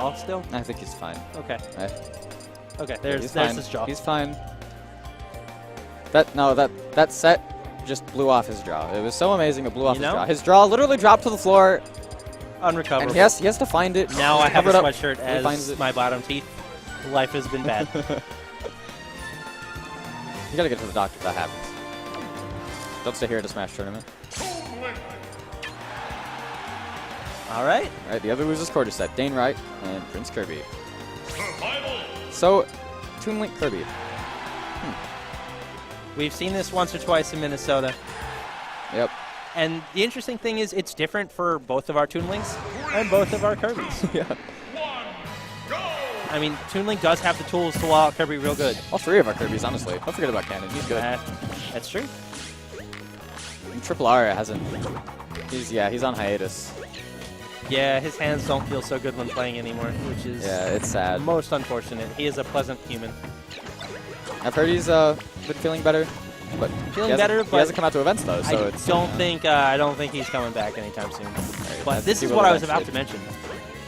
call still? I think he's fine. Okay. Right. Okay, there's fine. his jaw. He's fine. That set just blew off his jaw. It was so amazing, it blew off his jaw. His jaw literally dropped to the floor. Unrecoverable. And he has to find it. Now I have a sweatshirt as my bottom teeth. Life has been bad. You gotta get to the doctor if that happens. Don't stay here at a Smash tournament. All right. All right, the other losers quarter set, DaneReich and PrinceKirby. So, Toon Link Kirby. We've seen this once or twice in Minnesota. Yep. And the interesting thing is it's different for both of our Toon Links and both of our Kirbys. Yeah. I mean, Toon Link does have the tools to wall out Kirby real good. All three of our Kirbys, honestly. Don't forget about Cannon. He's good. That's true. And Triple R hasn't. He's on hiatus. Yeah, his hands don't feel so good when playing anymore, which is it's sad. Most unfortunate. He is a pleasant human. I've heard he's been feeling better, but he hasn't come out to events though. So I don't think he's coming back anytime soon. But this is what I was about to mention.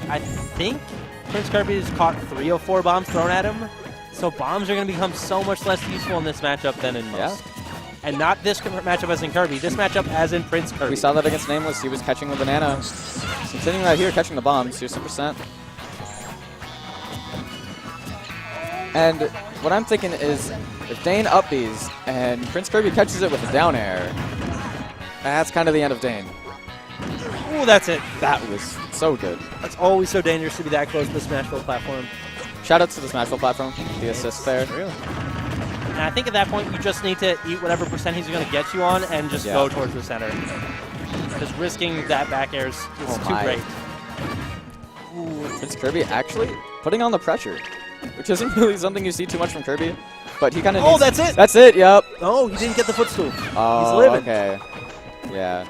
I think PrinceKirby has caught 3 or 4 bombs thrown at him, so bombs are going to become so much less useful in this matchup than in most. Yeah. And not this matchup as in Kirby, this matchup as in PrinceKirby. We saw that against Nameless. He was catching the banana. He's sitting right here catching the bombs. Here's some percent. And what I'm thinking is, if Dane up B's and PrinceKirby catches it with a down air, that's kind of the end of Dane. Ooh, that's it. That was so good. It's always so dangerous to be that close to the Smashville platform. Shout out to the Smashville platform, the assist there. Really? And I think at that point, you just need to eat whatever percent he's going to get you on and just go towards the center. Because risking that back air is too great. Ooh, PrinceKirby actually putting on the pressure, which isn't really something you see too much from Kirby, but he kind of needs... that's it! That's it, yep. Oh, he didn't get the footstool. Oh, he's living. Okay. Yeah.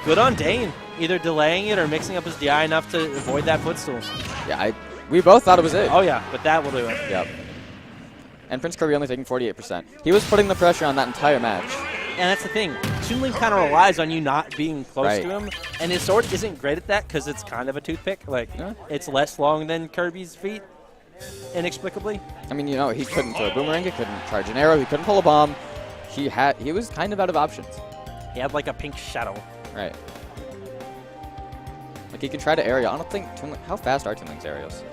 Good on Dane. Either delaying it or mixing up his DI enough to avoid that footstool. Yeah, we both thought it was it. Oh, yeah, but that will do it. Yep. And PrinceKirby only taking 48%. He was putting the pressure on that entire match. And that's the thing. Toon Link kind of relies on you not being close to him, and his sword isn't great at that because it's kind of a toothpick. Like, it's less long than Kirby's feet, inexplicably. I mean, he couldn't throw a boomerang, he couldn't charge an arrow, he couldn't pull a bomb. He was kind of out of options. He had like a pink shadow. Right. Like, he could try to aerial. I don't think how fast are Toon Link's aerials?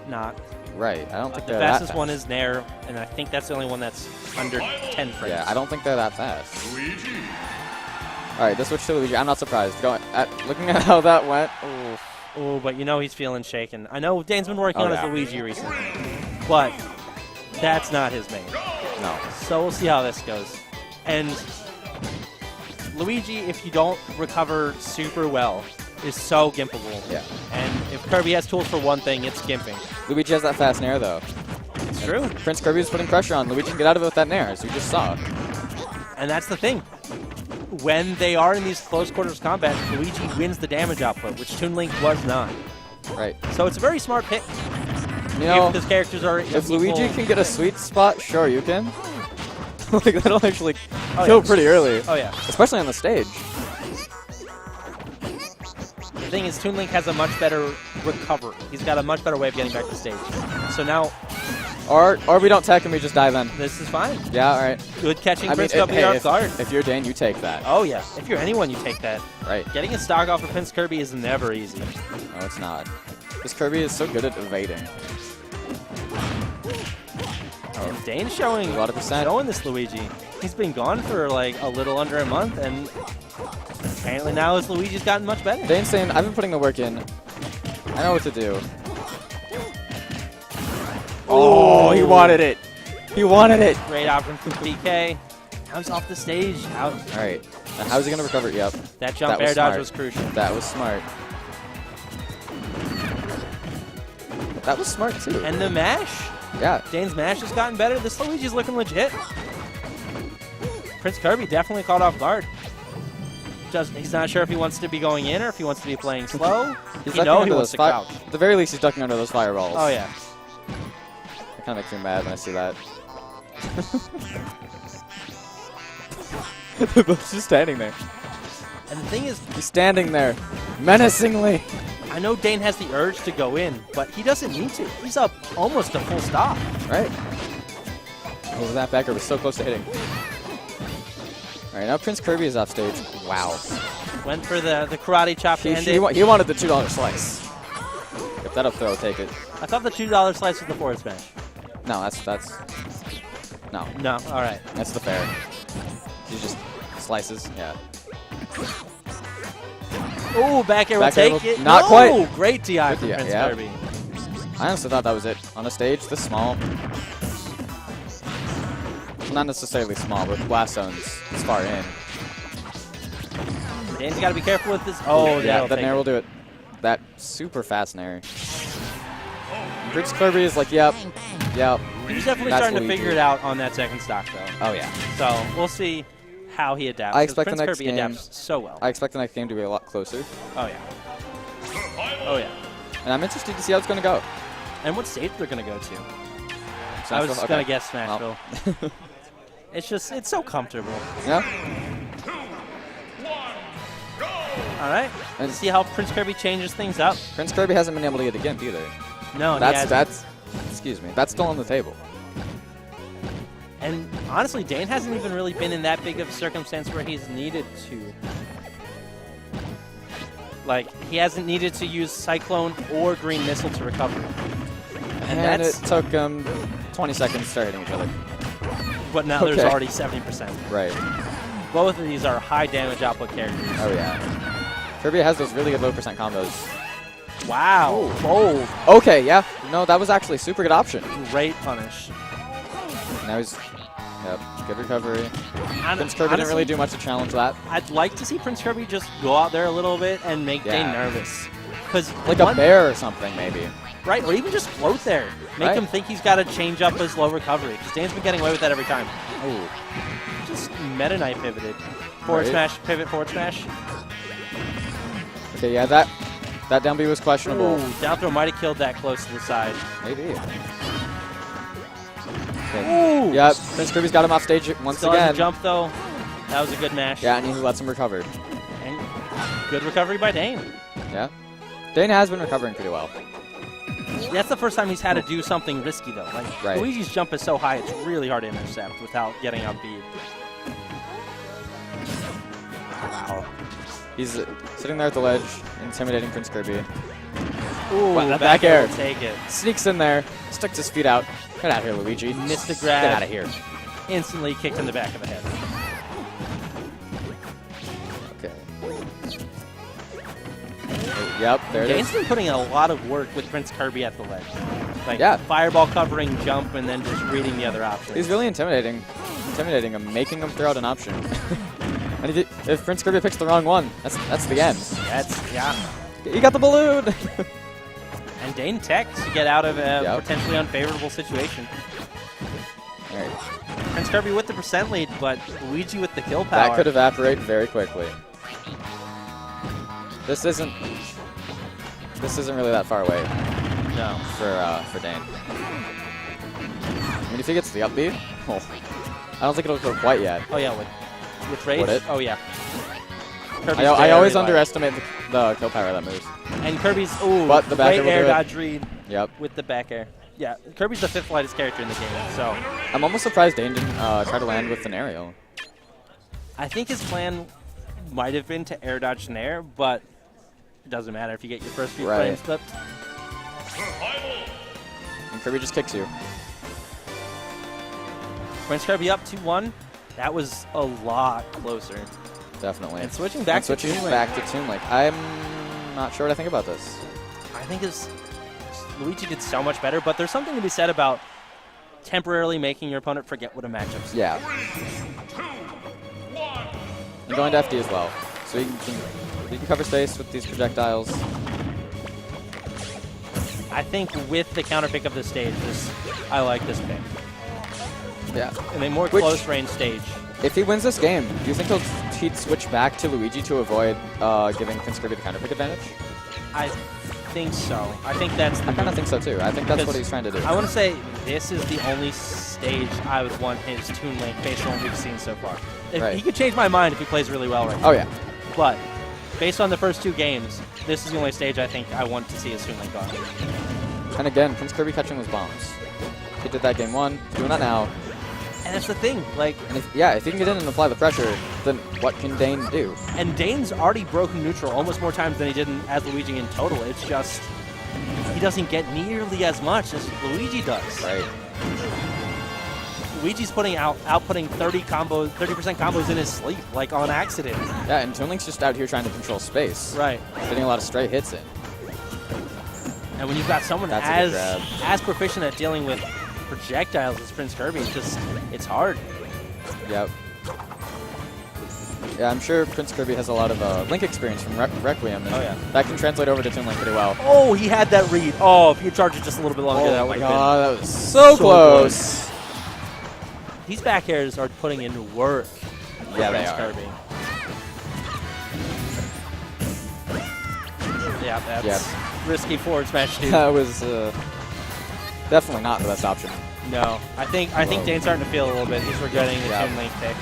Not. Right. I don't think the they're that fast. The fastest one is Nair, and I think that's the only one that's under 10 frames. Yeah, I don't think they're that fast. Luigi. All right, let's switch to Luigi. I'm not surprised. Looking at how that went. Oh, but he's feeling shaken. I know Dane's been working on his Luigi recently, but that's not his main. No. So we'll see how this goes. And Luigi, if you don't recover super well, is so gimpable. Yeah. And if Kirby has tools for one thing, it's gimping. Luigi has that fast nair, though. It's true. PrinceKirby is putting pressure on. Luigi can get out of it with that nair, as you just saw. And that's the thing. When they are in these close quarters combat, Luigi wins the damage output, which Toon Link was not. Right. So it's a very smart pick. If his characters are if Luigi can get a sweet spot, sure, you can. Like, that'll actually kill pretty early. Oh, yeah. Especially on the stage. The thing is, Toon Link has a much better recovery. He's got a much better way of getting back to stage. So now... Or we don't tech and we just die then. This is fine. Yeah, all right. Good catching PrinceKirby off guard. If you're Dane, you take that. Oh, yeah. If you're anyone, you take that. Right. Getting a stock off of PrinceKirby is never easy. No, it's not. This Kirby is so good at evading. And Dane's showing a lot of percent. Showing this Luigi. He's been gone for like a little under a month, and apparently now his Luigi's gotten much better. Dane's saying, I've been putting the work in. I know what to do. Oh, he wanted it. He wanted it. Great option from PK. Now he's off the stage. Out. All right. Now how's he going to recover it? Yep. That jump air dodge was crucial. That was smart. That was smart, too. And the mash. Yeah. Dane's mash has gotten better. This Luigi's looking legit. PrinceKirby definitely caught off guard. He's not sure if he wants to be going in or if he wants to be playing slow. He wants to crouch. At the very least, he's ducking under those fireballs. Oh, yeah. It kind of makes me mad when I see that. They're both just standing there. And the thing is... He's standing there, menacingly. I know Dane has the urge to go in, but he doesn't need to. He's up almost a full stop. Right. Oh, that backer was so close to hitting. All right, now PrinceKirby is off stage. Wow. Went for the karate chop to end it. He wanted the $2 slice. If that up throw, take it. I thought the $2 slice was the forward smash. No, that's no. No, all right. That's the fair. He just slices. Yeah. Oh, back air will take it. Not quite. Great DI from PrinceKirby. I honestly thought that was it. On a stage this small. Not necessarily small, but blast zones this far in. Dane's got to be careful with this. Oh, yeah, that nair will do it. That super fast nair. PrinceKirby is like, yep. He's definitely starting to figure it out on that second stock, though. Oh, yeah. So we'll see how he adapts. I expect the next PrinceKirby game adapts so well. I expect the next game to be a lot closer. Oh, yeah. Oh, yeah. And I'm interested to see how it's going to go. And what stage they're going to go to. Smashville? I was going to guess Smashville. Oh. It's so comfortable. Yeah. All right. And see how PrinceKirby changes things up. PrinceKirby hasn't been able to get a gimp either. No, excuse me. That's still on the table. And honestly, Dane hasn't even really been in that big of a circumstance where he's needed to. Like, he hasn't needed to use Cyclone or Green Missile to recover. And it took 20 seconds to start hitting each other. But now there's already 70%. Right. Both of these are high damage output characters. Oh, yeah. Kirby has those really good low percent combos. Wow. Bold. Okay, yeah. No, that was actually a super good option. Great punish. Now he's, good recovery. PrinceKirby didn't really do much to challenge that. I'd like to see PrinceKirby just go out there a little bit and make Dane nervous. Like a bear or something, maybe. Right, or even just float there. Make him think he's got to change up his low recovery. Because Dane's been getting away with that every time. Oh. Just Meta Knight pivoted. Forward smash, pivot, forward smash. Okay, yeah, that down B was questionable. Ooh, down throw might have killed that close to the side. Maybe. Okay. Ooh. Yeah, PrinceKirby's got him off stage once Still again. Has a jump though. That was a good mash. Yeah, and he lets him recover. And good recovery by Dane. Yeah. Dane has been recovering pretty well. That's the first time he's had to do something risky, though. Like, Luigi's jump is so high, it's really hard to intercept without getting outbeat. Wow. He's sitting there at the ledge, intimidating PrinceKirby. Ooh, wow, that back air. Take it. Sneaks in there, sticks his feet out. Get out of here, Luigi. Missed the grab. Get out of here. Instantly kicked in the back of the head. Okay. Yep, there it is. Dane's been putting in a lot of work with PrinceKirby at the ledge. Like, fireball covering, jump, and then just reading the other options. He's really intimidating him, making him throw out an option. And if PrinceKirby picks the wrong one, that's the end. He got the balloon! And Dane tech to get out of a potentially unfavorable situation. Right. PrinceKirby with the percent lead, but Luigi with the kill power. That could evaporate very quickly. This isn't really that far away. No. For Dane. I mean, if he gets the up B, I don't think it'll go quite yet. Oh yeah, with Rage? Would it? Oh yeah. I always underestimate the kill power of that move. And Kirby's but the back great air air dodge read. Yep. With the back air. Yeah, Kirby's the 5th lightest character in the game, so. I'm almost surprised Dane didn't try to land with an aerial. I think his plan might have been to air dodge Nair, but it doesn't matter if you get your first few frames clipped. And Kirby just kicks you. PrinceKirby up 2-1. That was a lot closer. Definitely. And switching back to Toon, like, I'm not sure what I think about this. I think Luigi did so much better, but there's something to be said about temporarily making your opponent forget what a matchup's. Yeah. And going to FD as well. So you can cover space with these projectiles. I think with the counter pick of the stage, I like this pick. Yeah. In a more close range stage. If he wins this game, do you think he'd switch back to Luigi to avoid giving PrinceKirby the counter pick advantage? I think so. I think that's the I kind of think so too. I think that's what he's trying to do. I want to say this is the only stage I would want his Toon lane based on what we've seen so far. He could change my mind if he plays really well right now. Oh yeah. But based on the first 2 games, this is the only stage I think I want to see a Toon Link on. And again, PrinceKirby catching those bombs. He did that game 1, doing that now. And that's the thing, like... And if he can get in and apply the pressure, then what can Dane do? And Dane's already broken neutral almost more times than he did as Luigi in total. It's just, he doesn't get nearly as much as Luigi does. Right. Luigi's outputting 30% combos in his sleep, like on accident. Yeah, and Toon Link's just out here trying to control space. Right. Getting a lot of straight hits in. And when you've got someone as proficient at dealing with projectiles as PrinceKirby, it's hard. Yep. Yeah, I'm sure PrinceKirby has a lot of Link experience from Requiem. And that can translate over to Toon Link pretty well. Oh, he had that read. Oh, if you charged it just a little bit longer, that would have been. Oh, that was so close. These back airs are putting in work. Yeah, they are. Kirby. Yeah, that's risky forward smash, dude. That was definitely not the best option. No, I think Dane's starting to feel a little bit. He's regretting the Toon Link pick.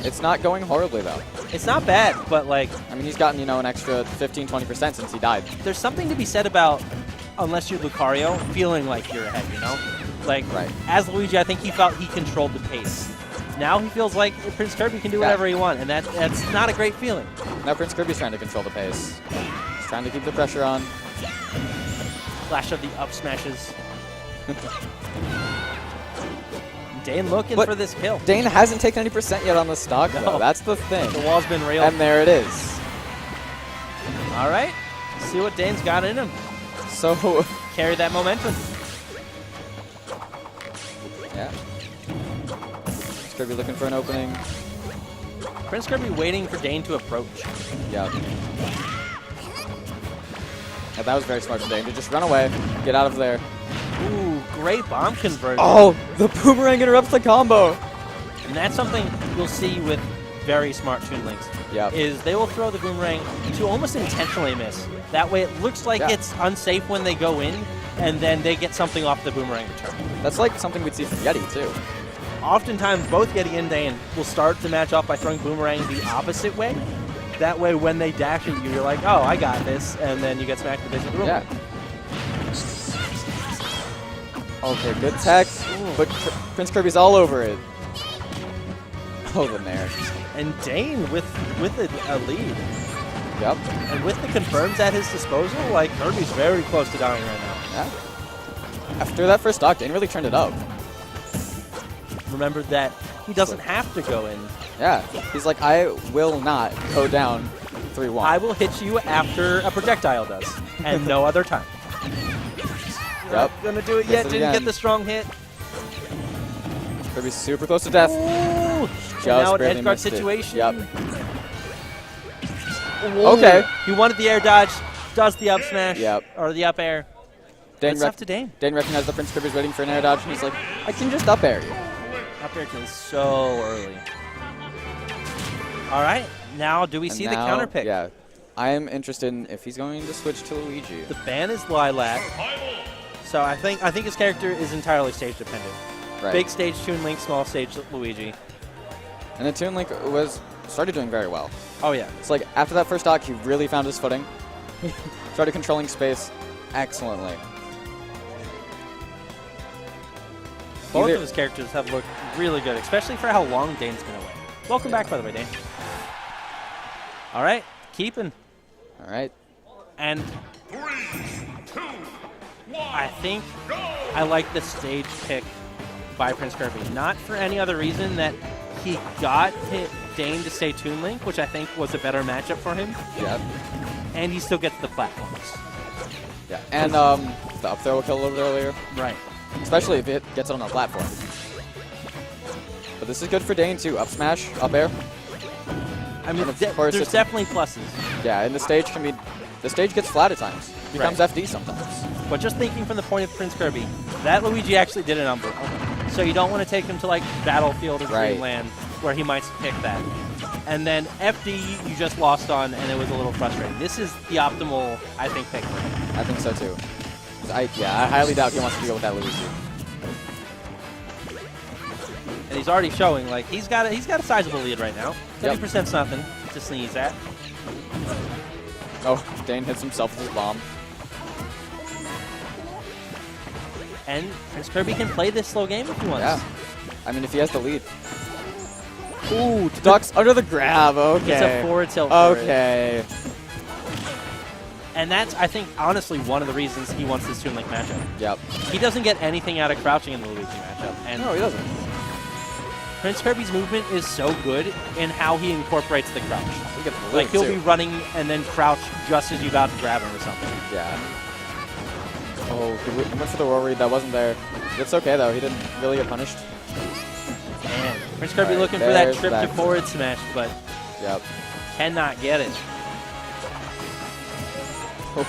It's not going horribly though. It's not bad, but like, I mean, he's gotten an extra 15-20% since he died. There's something to be said about, unless you're Lucario, feeling like you're ahead. You know, like as Luigi, I think he felt he controlled the pace. Now he feels like PrinceKirby can do whatever he wants, and that's not a great feeling. Now PrinceKirby's trying to control the pace. He's trying to keep the pressure on. Flash of the up smashes. Dane looking for this kill. Dane hasn't taken any percent yet on the stock, though. That's the thing. The wall's been railed. And there it is. All right. See what Dane's got in him. So carry that momentum. Yeah. PrinceKirby looking for an opening. PrinceKirby waiting for Dane to approach. Yeah. Yeah, that was very smart from Dane to just run away, get out of there. Ooh, great bomb conversion. Oh, the boomerang interrupts the combo. And that's something you'll see with very smart Toon Links. Yep. Is they will throw the boomerang to almost intentionally miss. That way it looks like it's unsafe when they go in, and then they get something off the boomerang return. That's like something we'd see from Yeti, too. Oftentimes, both Yeti and Dane will start the match off by throwing boomerang the opposite way. That way, when they dash at you, you're like, oh, I got this, and then you get smacked in the face with the boomerang. Okay, good tech, but PrinceKirby's all over it. Oh, the nair. And Dane with a lead. Yep. And with the confirms at his disposal, like, Kirby's very close to dying right now. Yeah. After that first stock, Dane really turned it up. Remember that he doesn't have to go in. Yeah. He's like, I will not go down 3-1. I will hit you after a projectile does, and no other time. Not gonna do it yet. Didn't get the strong hit. Kirby's super close to death. Ooh. Just now an barely edge guard missed it. situation. Yep. Whoa. Okay. He wanted the air dodge. Does the up smash. Yep. Or the up air. It's up to Dane. Dane recognized that PrinceKirby's waiting for an air dodge, and he's like, I can just up air you. Up air kills so early. All right. Now, do we see the counter pick? Yeah. I am interested in if he's going to switch to Luigi. The ban is Lilac. So I think his character is entirely stage dependent. Right. Big stage Toon Link, small stage Luigi. And the Toon Link started doing very well. Oh yeah. It's like after that first stock, he really found his footing. Started controlling space excellently. Both of his characters have looked really good, especially for how long Dane's been away. Welcome back, by the way, Dane. All right, keeping. All right. And 3, 2, 1, I think I like the stage pick by PrinceKirby. Not for any other reason that he got Dane to stay Toon Link, which I think was a better matchup for him. Yep. And he still gets the platforms. Yeah, and the up throw will kill a little bit earlier. Right. Especially if it gets it on the platform. But this is good for Dane too. Up smash, up air. I mean, there's definitely pluses. Yeah, and the stage gets flat at times. Becomes FD sometimes. But just thinking from the point of PrinceKirby, that Luigi actually did a number. So you don't want to take him to like Battlefield or Dreamland where he might pick that. And then FD you just lost on, and it was a little frustrating. This is the optimal, I think, pick for him. I think so too. I highly doubt he wants to go with that Luigi. And he's already showing like he's got a sizable lead right now. 30%'s nothing to sneeze at. Oh, Dane hits himself with his bomb. And PrinceKirby can play this slow game if he wants. Yeah. I mean, if he has the lead. Ooh, Ducks under the grab. Okay. It's a forward tilt. For okay. it. And that's, I think, honestly, one of the reasons he wants this Toon Link matchup. Yep. He doesn't get anything out of crouching in the Luigi matchup. And no, he doesn't. PrinceKirby's movement is so good in how he incorporates the crouch. Like, he'll be running and then crouch just as you about to grab him or something. Yeah. Oh, he went for the roll read. That wasn't there. It's okay, though. He didn't really get punished. And PrinceKirby looking for that trip to forward smash, but cannot get it.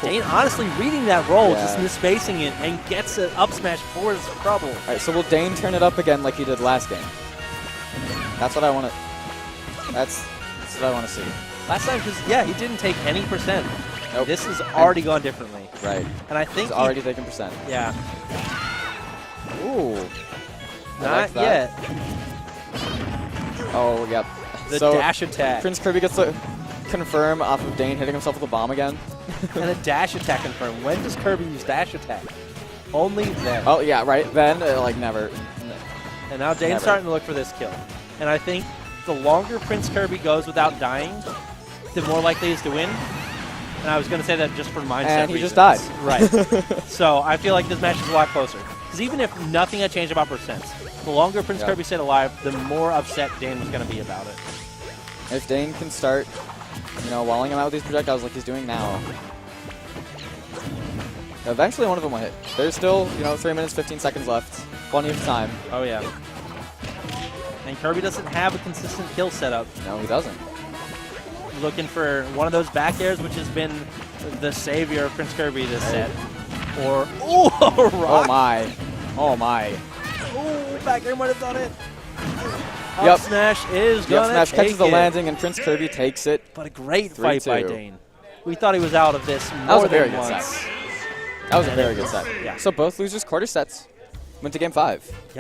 Dane honestly reading that roll, just misspacing it, and gets an up smash forward trouble. All right, so will Dane turn it up again like he did last game? That's what I want to. That's what I want to see. Last time, because he didn't take any percent. Nope. This has already gone differently. Right. And I think he's already taken percent. Yeah. Ooh. Not yet. Oh, yep. The dash attack. PrinceKirby gets to confirm off of Dane hitting himself with a bomb again. And a dash attack confirm. When does Kirby use dash attack? Only then. Oh, yeah, right. Then, like, never. And now Dane's starting to look for this kill. And I think the longer PrinceKirby goes without dying, the more likely he is to win. And I was going to say that just for mindset reasons. And he just died. Right. So I feel like this match is a lot closer. Because even if nothing had changed about percents, the longer PrinceKirby stayed alive, the more upset Dane was going to be about it. If Dane can start, walling him out with these projectiles like he's doing now, eventually one of them will hit. There's still, 3 minutes, 15 seconds left. Plenty of time. Oh, yeah. And Kirby doesn't have a consistent kill setup. No, he doesn't. Looking for one of those back airs, which has been the savior of PrinceKirby this set. Or, rock. Oh, my. Oh, my. Oh, back air might have done it. Up smash is going to smash catches the landing, and PrinceKirby takes it. But a great fight by Dane. We thought he was out of this more than once. That was a very good set. Yeah. So both losers quarter sets went to game 5.